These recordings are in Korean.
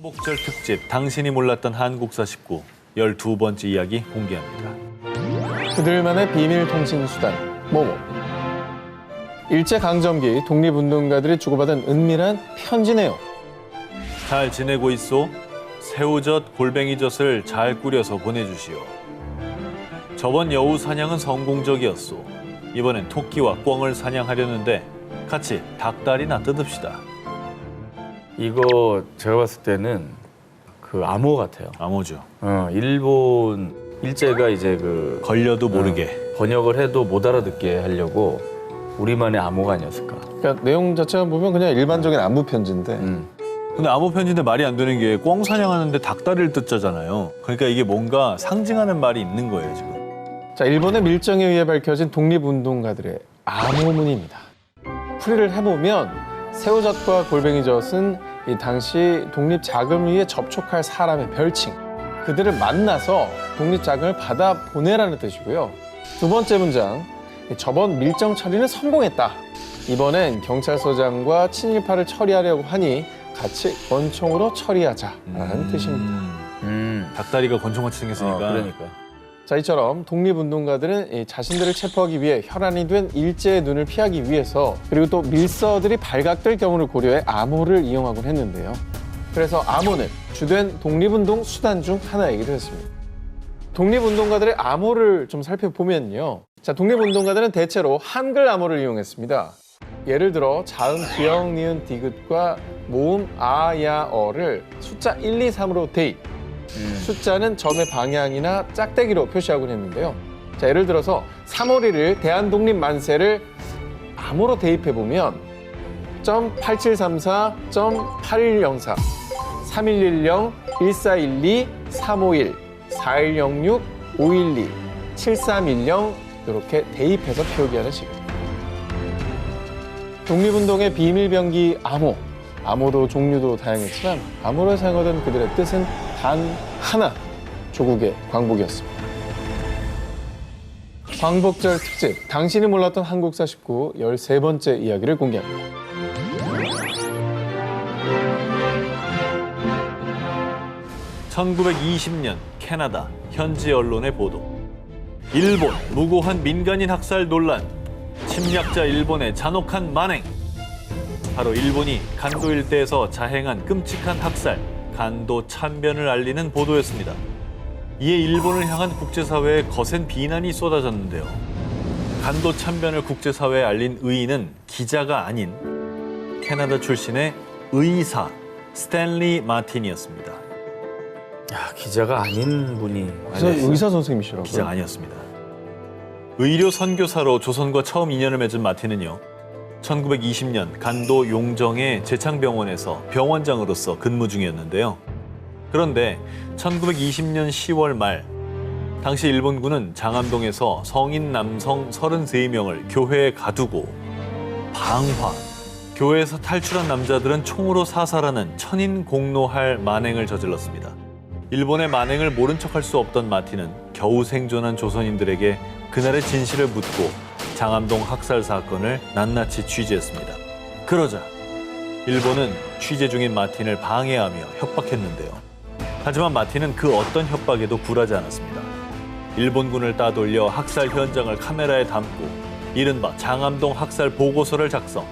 한복절 특집 당신이 몰랐던 한국사 19 12번째 이야기 공개합니다. 그들만의 비밀 통신 수단 모모. 일제강점기 독립운동가들이 주고받은 은밀한 편지네요. 잘 지내고 있소? 새우젓, 골뱅이젓을 잘 꾸려서 보내주시오. 저번 여우 사냥은 성공적이었소. 이번엔 토끼와 꿩을 사냥하려는데 같이 닭다리나 뜯읍시다. 이거 제가 봤을 때는 그 암호 같아요. 암호죠. 일본 일제가 이제 그 걸려도 모르게. 번역을 해도 못 알아듣게 하려고 우리만의 암호가 아니었을까. 그러니까 내용 자체만 보면 그냥 일반적인 안부 편지인데 근데 암호 편지인데 말이 안 되는 게 꿩 사냥하는데 닭다리를 뜯자잖아요. 그러니까 이게 뭔가 상징하는 말이 있는 거예요, 지금. 자, 일본의 밀정에 의해 밝혀진 독립운동가들의 암호문입니다. 풀이를 해보면 새우젓과 골뱅이젓은 이 당시 독립자금을 접촉할 사람의 별칭, 그들을 만나서 독립자금을 받아 보내라는 뜻이고요. 두 번째 문장, 저번 밀정 처리는 성공했다. 이번엔 경찰서장과 친일파를 처리하려고 하니 같이 권총으로 처리하자라는 뜻입니다. 닭다리가 권총같이 생겼으니까. 그러니까. 자, 이처럼 독립운동가들은 이 자신들을 체포하기 위해 혈안이 된 일제의 눈을 피하기 위해서 그리고 또 밀서들이 발각될 경우를 고려해 암호를 이용하곤 했는데요. 그래서 암호는 주된 독립운동 수단 중 하나이기도 했습니다. 독립운동가들의 암호를 좀 살펴보면요. 자, 독립운동가들은 대체로 한글 암호를 이용했습니다. 예를 들어 자음 기역, 니은, 디귿과 모음 아, 야, 어를 숫자 1, 2, 3으로 대입. 숫자는 점의 방향이나 짝대기로 표시하곤 했는데요. 자, 예를 들어서 3월 1일 대한독립만세를 암호로 대입해보면 .8734, .8104, 3110, 1412, 351, 4106, 512, 7310 이렇게 대입해서 표기하는 식입니다. 독립운동의 비밀병기 암호. 암호도 종류도 다양했지만 암호를 사용하던 그들의 뜻은 단 하나, 조국의 광복이었습니다. 광복절 특집, 당신이 몰랐던 한국사 19 13번째 이야기를 공개합니다. (1920년) 캐나다 현지 언론의 보도. 일본 무고한 민간인 학살 논란. 침략자 일본의 잔혹한 만행. 바로 일본이 간도 일대에서 자행한 끔찍한 학살, 간도 참변을 알리는 보도였습니다. 이에 일본을 향한 국제사회에 거센 비난이 쏟아졌는데요. 간도 참변을 국제사회에 알린 의인은 기자가 아닌 캐나다 출신의 의사 스탠리 마틴이었습니다. 야, 기자가 아닌 분이 의사 선생님이시라고요? 기자가 아니었습니다. 의료 선교사로 조선과 처음 인연을 맺은 마틴은요. 1920년 간도 용정의 제창병원에서 병원장으로서 근무 중이었는데요. 그런데 1920년 10월 말 당시 일본군은 장암동에서 성인 남성 33명을 교회에 가두고 방화, 교회에서 탈출한 남자들은 총으로 사살하는 천인공노할 만행을 저질렀습니다. 일본의 만행을 모른 척할 수 없던 마틴은 겨우 생존한 조선인들에게 그날의 진실을 묻고 장암동 학살 사건을 낱낱이 취재했습니다. 그러자 일본은 취재 중인 마틴을 방해하며 협박했는데요. 하지만 마틴은 그 어떤 협박에도 굴하지 않았습니다. 일본군을 따돌려 학살 현장을 카메라에 담고 이른바 장암동 학살 보고서를 작성.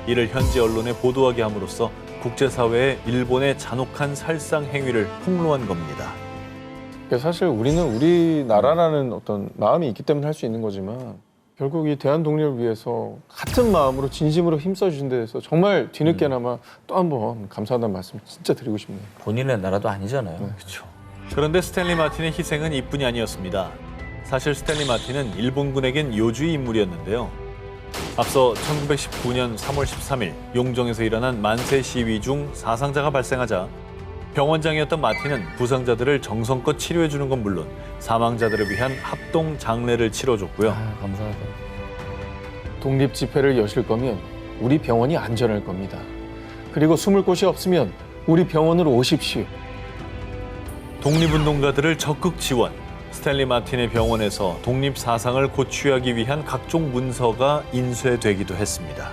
이를 현지 언론에 보도하게 함으로써 국제사회에 일본의 잔혹한 살상 행위를 폭로한 겁니다. 사실 우리는 우리나라라는 어떤 마음이 있기 때문에 할 수 있는 거지만 결국 이 대한 독립을 위해서 같은 마음으로 진심으로 힘써주신 데서 정말 뒤늦게나마 또 한 번 감사하다는 말씀 진짜 드리고 싶네요. 본인의 나라도 아니잖아요. 그렇죠. 그런데 스탠리 마틴의 희생은 이뿐이 아니었습니다. 사실 스탠리 마틴은 일본군에겐 요주의 인물이었는데요. 앞서 1919년 3월 13일 용정에서 일어난 만세 시위 중 사상자가 발생하자 병원장이었던 마틴은 부상자들을 정성껏 치료해주는 건 물론 사망자들을 위한 합동 장례를 치러줬고요. 감사하다. 독립 집회를 여실 거면 우리 병원이 안전할 겁니다. 그리고 숨을 곳이 없으면 우리 병원으로 오십시오. 독립운동가들을 적극 지원. 스탠리 마틴의 병원에서 독립 사상을 고취하기 위한 각종 문서가 인쇄되기도 했습니다.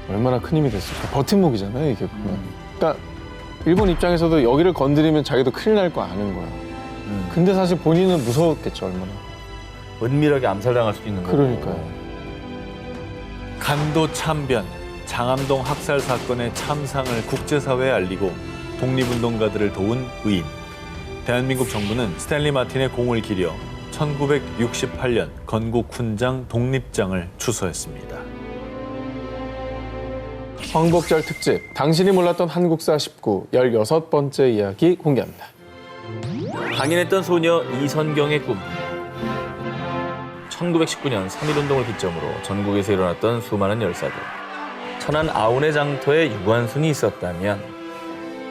얼마나 큰 힘이 됐을까. 버팀목이잖아요, 이게 보면. 그러니까 일본 입장에서도 여기를 건드리면 자기도 큰일 날 거 아는 거야. 근데 사실 본인은 무서웠겠죠, 얼마나. 은밀하게 암살당할 수도 있는 거고. 그러니까요. 간도 참변, 장암동 학살 사건의 참상을 국제사회에 알리고 독립운동가들을 도운 의인. 대한민국 정부는 스탠리 마틴의 공을 기려 1968년 건국 훈장 독립장을 추서했습니다. 황복절 특집, 당신이 몰랐던 한국사 19, 16번째 이야기 공개합니다. 강인했던 소녀 이선경의 꿈. 1919년 3.1운동을 기점으로 전국에서 일어났던 수많은 열사들. 천안 아운의 장터에 유관순이 있었다면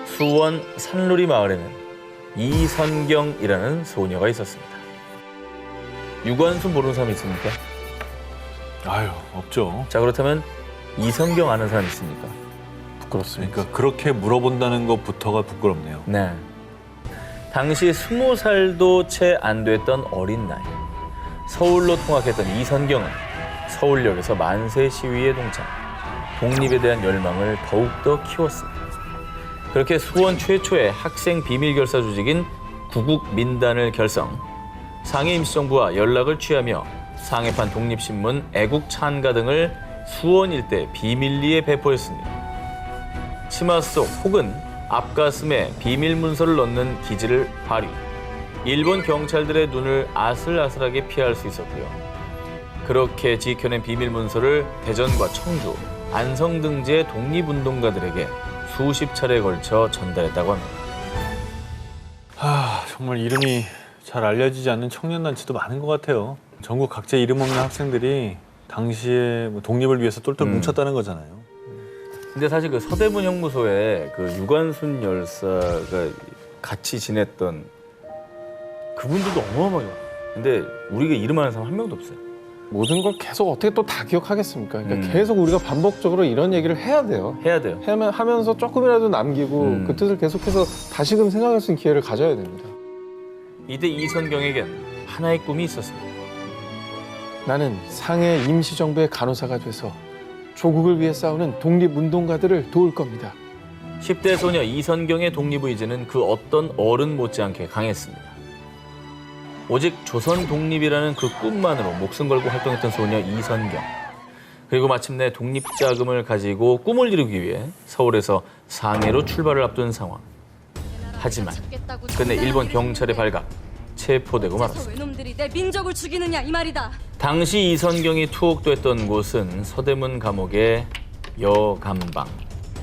수원 산루리 마을에는 이선경이라는 소녀가 있었습니다. 유관순 모르는 사람 있습니까? 아유, 없죠. 자, 그렇다면 이선경 아는 사람 있습니까? 부끄럽습니다. 그러니까 그렇게 물어본다는 것부터가 부끄럽네요. 네. 당시 20살도 채 안 됐던 어린 나이. 서울로 통학했던 이선경은 서울역에서 만세 시위에 동참. 독립에 대한 열망을 더욱더 키웠습니다. 그렇게 수원 최초의 학생 비밀결사 조직인 구국민단을 결성, 상해 임시정부와 연락을 취하며 상해판 독립신문 애국찬가 등을 수원 일대 비밀리에 배포했습니다. 치마 속 혹은 앞가슴에 비밀 문서를 넣는 기지를 발휘, 일본 경찰들의 눈을 아슬아슬하게 피할 수 있었고요. 그렇게 지켜낸 비밀 문서를 대전과 청주, 안성 등지의 독립운동가들에게 수십 차례에 걸쳐 전달했다고 합니다. 정말 이름이 잘 알려지지 않는 청년단체도 많은 것 같아요. 전국 각지의 이름 없는 학생들이 당시에 뭐 독립을 위해서 똘똘 뭉쳤다는 거잖아요. 근데 사실 그 서대문 형무소에 그 유관순 열사가 같이 지냈던 그분들도 어마어마해요. 근데 우리가 이름 아는 사람 한 명도 없어요. 모든 걸 계속 어떻게 또 다 기억하겠습니까? 그러니까 계속 우리가 반복적으로 이런 얘기를 해야 돼요. 해야 돼요. 하면서 조금이라도 남기고 그 뜻을 계속해서 다시금 생각할 수 있는 기회를 가져야 됩니다. 이때 이선경에겐 하나의 꿈이 있었습니다. 나는 상해 임시정부의 간호사가 돼서 조국을 위해 싸우는 독립운동가들을 도울 겁니다. 10대 소녀 이선경의 독립의지는 그 어떤 어른 못지않게 강했습니다. 오직 조선 독립이라는 그 꿈만으로 목숨 걸고 활동했던 소녀 이선경. 그리고 마침내 독립자금을 가지고 꿈을 이루기 위해 서울에서 상해로 출발을 앞둔 상황. 하지만 끝내 일본 경찰의 발각, 체포되고 말았습니다. 외놈들이 내 민족을 죽이느냐 이 말이다. 당시 이선경이 투옥됐던 곳은 서대문 감옥의 여감방.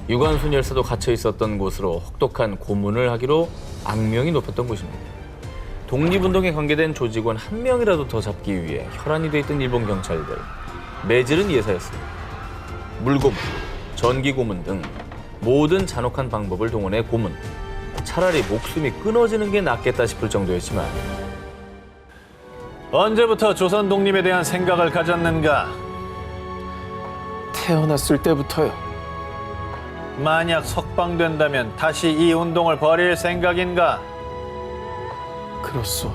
유관순 열사도 갇혀 있었던 곳으로 혹독한 고문을 하기로 악명이 높았던 곳입니다. 독립운동에 관계된 조직원 한 명이라도 더 잡기 위해 혈안이 돼 있던 일본 경찰들. 매질은 예사였습니다. 물고문, 전기고문 등 모든 잔혹한 방법을 동원해 고문. 차라리 목숨이 끊어지는 게 낫겠다 싶을 정도였지만 언제부터 조선 독립에 대한 생각을 가졌는가? 태어났을 때부터요. 만약 석방된다면 다시 이 운동을 벌일 생각인가? 그렇소.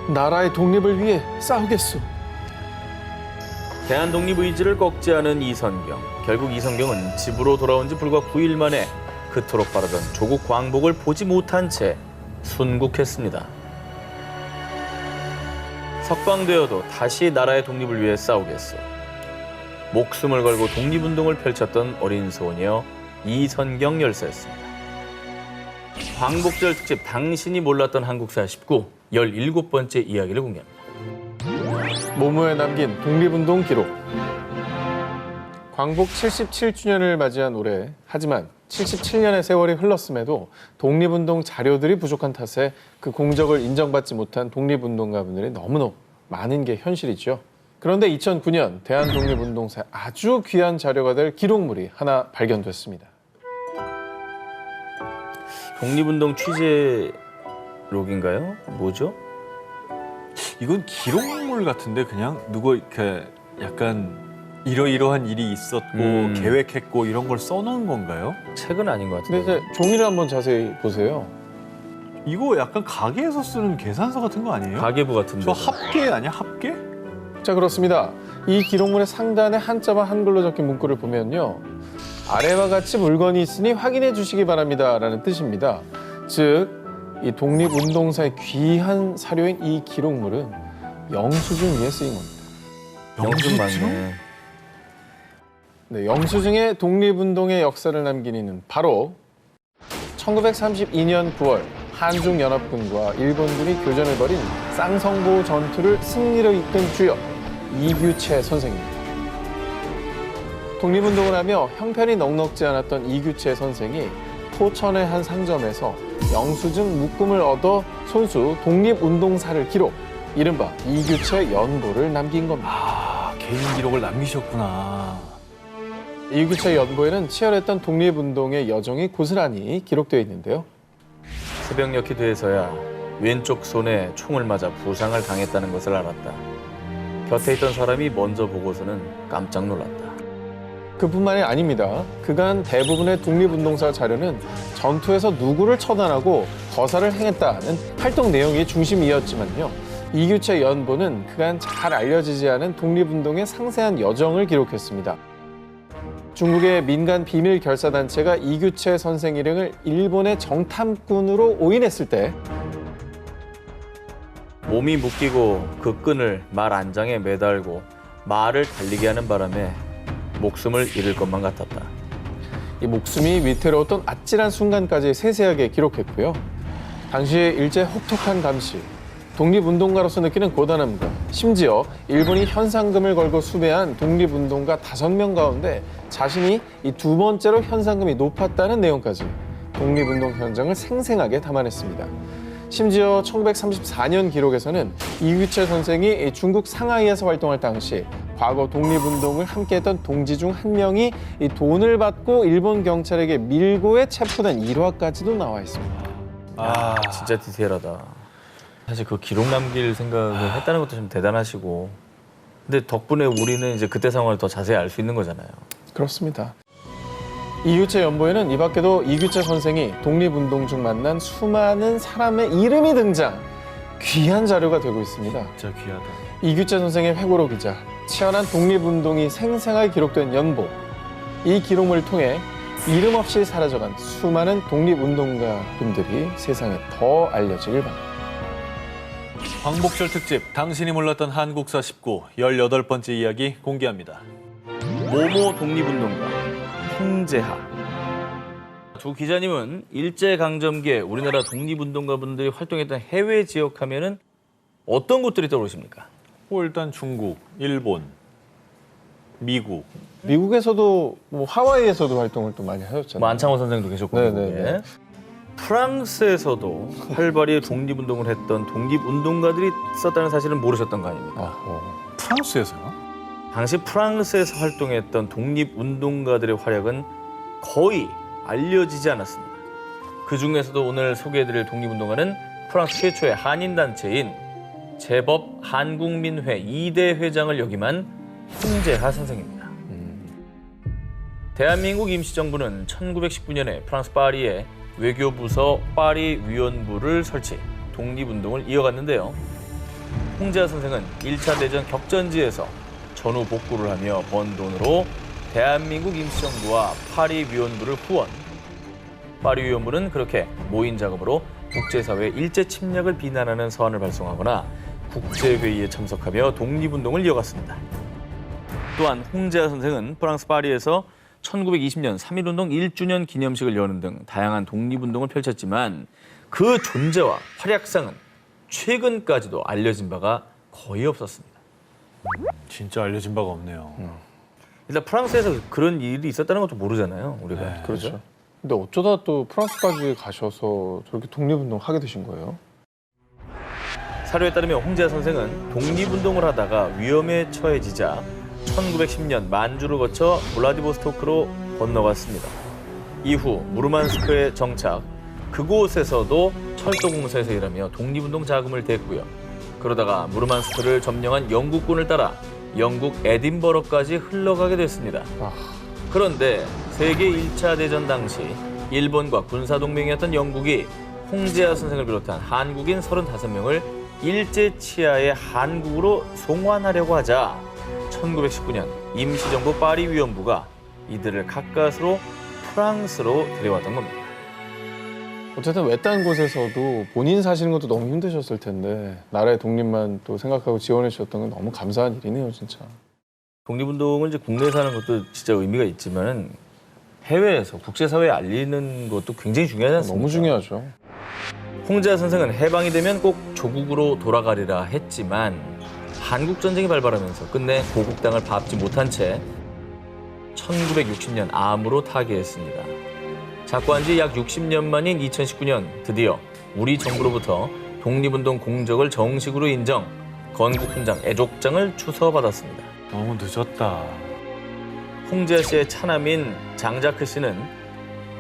나라의 독립을 위해 싸우겠소. 대한독립의지를 꺾지 않은 이선경. 결국 이선경은 집으로 돌아온 지 불과 9일 만에 그토록 바라던 조국 광복을 보지 못한 채 순국했습니다. 석방되어도 다시 나라의 독립을 위해 싸우겠소. 목숨을 걸고 독립운동을 펼쳤던 어린 소녀 이선경 열사였습니다. 광복절 특집 당신이 몰랐던 한국사 19, 17번째 이야기를 공개합니다. 모모에 남긴 독립운동 기록. 광복 77주년을 맞이한 올해, 하지만 77년의 세월이 흘렀음에도 독립운동 자료들이 부족한 탓에 그 공적을 인정받지 못한 독립운동가분들이 너무너무 많은 게 현실이죠. 그런데 2009년 대한독립운동사에 아주 귀한 자료가 될 기록물이 하나 발견됐습니다. 독립운동 취재록인가요? 뭐죠? 이건 기록물 같은데 그냥 누구 이렇게 약간 이러이러한 일이 있었고 계획했고 이런 걸 써놓은 건가요? 책은 아닌 것 근데 같은데. 이제 종이를 한번 자세히 보세요. 이거 약간 가게에서 쓰는 계산서 같은 거 아니에요? 가계부 같은데. 저 합계 아니야? 합계? 자, 그렇습니다. 이 기록물의 상단에 한자와 한글로 적힌 문구를 보면요. 아래와 같이 물건이 있으니 확인해 주시기 바랍니다라는 뜻입니다. 즉, 이 독립운동사의 귀한 사료인 이 기록물은 영수증 위에 쓰인 겁니다. 영수 맞네. 네, 영수증에 독립운동의 역사를 남긴 이는 바로 1932년 9월 한중연합군과 일본군이 교전을 벌인 쌍성보 전투를 승리로 이끈 주역 이규채 선생입니다. 독립운동을 하며 형편이 넉넉지 않았던 이규채 선생이 포천의 한 상점에서 영수증 묶음을 얻어 손수 독립운동사를 기록, 이른바 이규채 연보를 남긴 겁니다. 아, 개인 기록을 남기셨구나. 이규채 연보에는 치열했던 독립운동의 여정이 고스란히 기록되어 있는데요. 새벽녘이 돼서야 왼쪽 손에 총을 맞아 부상을 당했다는 것을 알았다. 곁에 있던 사람이 먼저 보고서는 깜짝 놀랐다. 그뿐만이 아닙니다. 그간 대부분의 독립운동사 자료는 전투에서 누구를 처단하고 거사를 행했다는 활동 내용이 중심이었지만요. 이규채 연보는 그간 잘 알려지지 않은 독립운동의 상세한 여정을 기록했습니다. 중국의 민간 비밀 결사단체가 이규채 선생 일행을 일본의 정탐꾼으로 오인했을 때 몸이 묶이고 그 끈을 말 안장에 매달고 말을 달리게 하는 바람에 목숨을 잃을 것만 같았다. 이 목숨이 위태로웠던 아찔한 순간까지 세세하게 기록했고요. 당시에 일제 혹독한 감시, 독립운동가로서 느끼는 고단함과 심지어 일본이 현상금을 걸고 수배한 독립운동가 5명 가운데 자신이 이 두 번째로 현상금이 높았다는 내용까지 독립운동 현장을 생생하게 담아냈습니다. 심지어 1934년 기록에서는 이규채 선생이 중국 상하이에서 활동할 당시 과거 독립운동을 함께했던 동지 중 한 명이 이 돈을 받고 일본 경찰에게 밀고에 체포된 일화까지도 나와 있습니다. 아, 진짜 디테일하다. 사실 그 기록 남길 생각을 했다는 것도 좀 대단하시고. 근데 덕분에 우리는 이제 그때 상황을 더 자세히 알 수 있는 거잖아요. 그렇습니다. 이규채 연보에는 이 밖에도 이규채 선생이 독립운동 중 만난 수많은 사람의 이름이 등장, 귀한 자료가 되고 있습니다. 진짜 귀하다. 이규채 선생의 회고록 기자, 치열한 독립운동이 생생하게 기록된 연보. 이 기록물을 통해 이름 없이 사라져간 수많은 독립운동가 분들이 세상에 더 알려지길 바랍니다. 광복절 특집 당신이 몰랐던 한국사 19 18번째 이야기 공개합니다. 모모 독립운동가 홍제하. 두 기자님은 일제강점기에 우리나라 독립운동가분들이 활동했던 해외 지역 하면은 어떤 곳들이 떠오르십니까? 일단 중국, 일본, 미국. 미국에서도 뭐 하와이에서도 활동을 또 많이 하셨잖아요. 뭐 안창호 선생도 계셨고 네네네. 프랑스에서도 활발히 독립운동을 했던 독립운동가들이 있었다는 사실은 모르셨던 거 아닙니까? 프랑스에서요? 당시 프랑스에서 활동했던 독립운동가들의 활약은 거의 알려지지 않았습니다. 그중에서도 오늘 소개해드릴 독립운동가는 프랑스 최초의 한인단체인 제법 한국민회 2대 회장을 역임한 홍제하 선생입니다. 대한민국 임시정부는 1919년에 프랑스 파리에 외교부서 파리 위원부를 설치, 독립운동을 이어갔는데요. 홍제하 선생은 1차 대전 격전지에서 전후 복구를 하며 번 돈으로 대한민국 임시정부와 파리 위원부를 후원. 파리 위원부는 그렇게 모인 자금으로 국제사회의 일제 침략을 비난하는 서한을 발송하거나 국제회의에 참석하며 독립운동을 이어갔습니다. 또한 홍제하 선생은 프랑스 파리에서 1920년 3.1운동 1주년 기념식을 여는 등 다양한 독립운동을 펼쳤지만 그 존재와 활약상은 최근까지도 알려진 바가 거의 없었습니다. 진짜 알려진 바가 없네요. 일단 프랑스에서 그런 일이 있었다는 것도 모르잖아요, 우리가. 네. 그렇죠. 근데 어쩌다 또 프랑스까지 가셔서 저렇게 독립운동 하게 되신 거예요? 사료에 따르면 홍제하 선생은 독립운동을 하다가 위험에 처해지자 1910년 만주를 거쳐 블라디보스토크로 건너갔습니다. 이후 무르만스크에 정착, 그곳에서도 철도공사에서 일하며 독립운동 자금을 댔고요. 그러다가 무르만스크를 점령한 영국군을 따라 영국 에딘버러까지 흘러가게 됐습니다. 그런데 세계 1차 대전 당시 일본과 군사동맹이었던 영국이 홍제하 선생을 비롯한 한국인 35명을 일제 치하의 한국으로 송환하려고 하자 1919년 임시정부 파리 위원부가 이들을 가까스로 프랑스로 데려왔던 겁니다. 어쨌든 외딴 곳에서도 본인 사시는 것도 너무 힘드셨을 텐데 나라의 독립만 또 생각하고 지원해 주셨던 건 너무 감사한 일이네요, 진짜. 독립운동을 이제 국내에서 하는 것도 진짜 의미가 있지만 해외에서 국제사회에 알리는 것도 굉장히 중요하지 않습니까? 너무 중요하죠. 홍자 선생은 해방이 되면 꼭 조국으로 돌아가리라 했지만 한국 전쟁이 발발하면서 끝내 고국 땅을 밟지 못한 채 1960년 암으로 타계했습니다. 작고한 지 약 60년 만인 2019년 드디어 우리 정부로부터 독립운동 공적을 정식으로 인정, 건국훈장 애족장을 주서받았습니다. 너무 늦었다. 홍자 씨의 차남인 장자크 씨는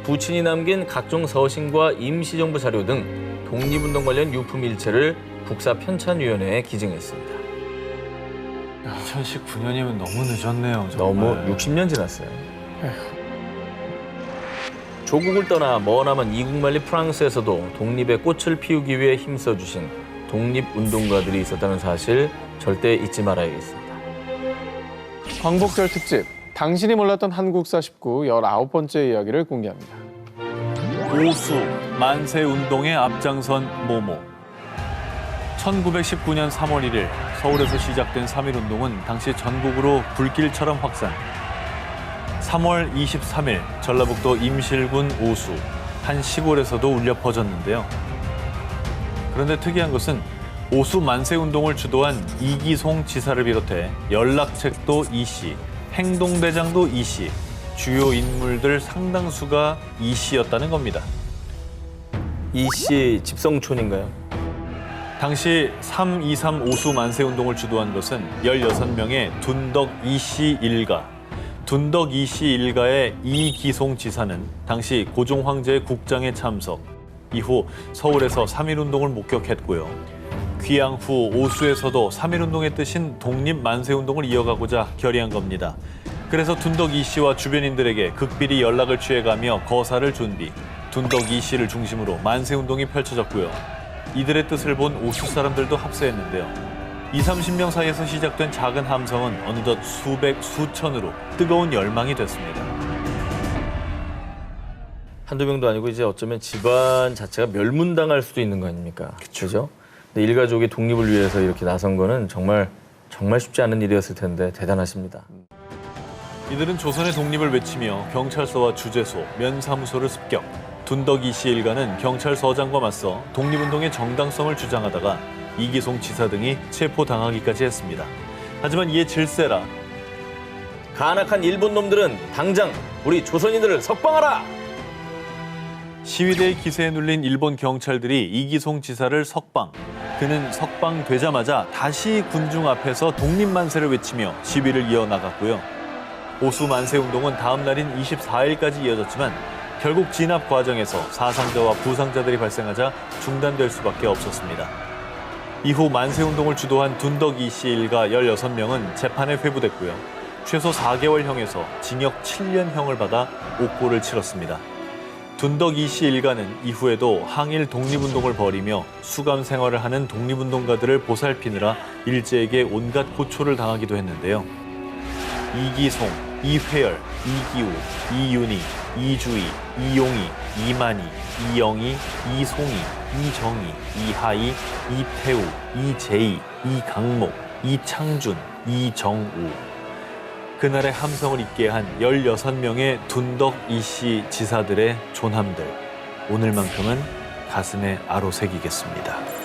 부친이 남긴 각종 서신과 임시정부 자료 등 독립운동 관련 유품 일체를 국사편찬위원회에 기증했습니다. 2019년이면 너무 늦었네요. 정말. 너무 60년 지났어요. 조국을 떠나 머나먼 이국만리 프랑스에서도 독립의 꽃을 피우기 위해 힘써주신 독립운동가들이 있었다는 사실 절대 잊지 말아야겠습니다. 광복절 특집, 당신이 몰랐던 한국사 19 19번째 이야기를 공개합니다. 오수 만세운동의 앞장선 모모. 1919년 3월 1일 서울에서 시작된 3.1운동은 당시 전국으로 불길처럼 확산. 3월 23일 전라북도 임실군 오수 한 시골에서도 울려 퍼졌는데요. 그런데 특이한 것은 오수 만세운동을 주도한 이기송 지사를 비롯해 연락책도 이 씨, 행동대장도 이 씨, 주요 인물들 상당수가 이 씨였다는 겁니다. 이 씨 집성촌인가요? 당시 3.23 오수 만세운동을 주도한 것은 16명의 둔덕 이 씨 일가. 둔덕 이 씨 일가의 이기송 지사는 당시 고종 황제의 국장에 참석, 이후 서울에서 3.1운동을 목격했고요. 귀양 후 오수에서도 3.1운동의 뜻인 독립만세운동을 이어가고자 결의한 겁니다. 그래서 둔덕 이 씨와 주변인들에게 극비리 연락을 취해가며 거사를 준비, 둔덕 이 씨를 중심으로 만세운동이 펼쳐졌고요. 이들의 뜻을 본 오수 사람들도 합세했는데요. 20-30명 사이에서 시작된 작은 함성은 어느덧 수백, 수천으로 뜨거운 열망이 됐습니다. 한두 명도 아니고 이제 어쩌면 집안 자체가 멸문당할 수도 있는 거 아닙니까? 그렇죠. 근데 일가족이 독립을 위해서 이렇게 나선 거는 정말 쉽지 않은 일이었을 텐데 대단하십니다. 이들은 조선의 독립을 외치며 경찰서와 주재소, 면사무소를 습격. 둔덕 이 씨 일가는 경찰서장과 맞서 독립운동의 정당성을 주장하다가 이기송 지사 등이 체포당하기까지 했습니다. 하지만 이에 질세라. 간악한 일본 놈들은 당장 우리 조선인들을 석방하라! 시위대의 기세에 눌린 일본 경찰들이 이기송 지사를 석방. 그는 석방되자마자 다시 군중 앞에서 독립만세를 외치며 시위를 이어나갔고요. 오수 만세운동은 다음 날인 24일까지 이어졌지만 결국 진압 과정에서 사상자와 부상자들이 발생하자 중단될 수밖에 없었습니다. 이후 만세운동을 주도한 둔덕 이 씨 일가 16명은 재판에 회부됐고요. 최소 4개월형에서 징역 7년형을 받아 옥고를 치렀습니다. 둔덕 이 씨 일가는 이후에도 항일 독립운동을 벌이며 수감 생활을 하는 독립운동가들을 보살피느라 일제에게 온갖 고초를 당하기도 했는데요. 이기송, 이회열, 이기우, 이윤희, 이주희, 이용희, 이만희, 이영희, 이송희, 이정희, 이하희, 이태우, 이재희, 이강목, 이창준, 이정우. 그날의 함성을 잊게 한 16명의 둔덕 이 씨 지사들의 존함들. 오늘만큼은 가슴에 아로새기겠습니다.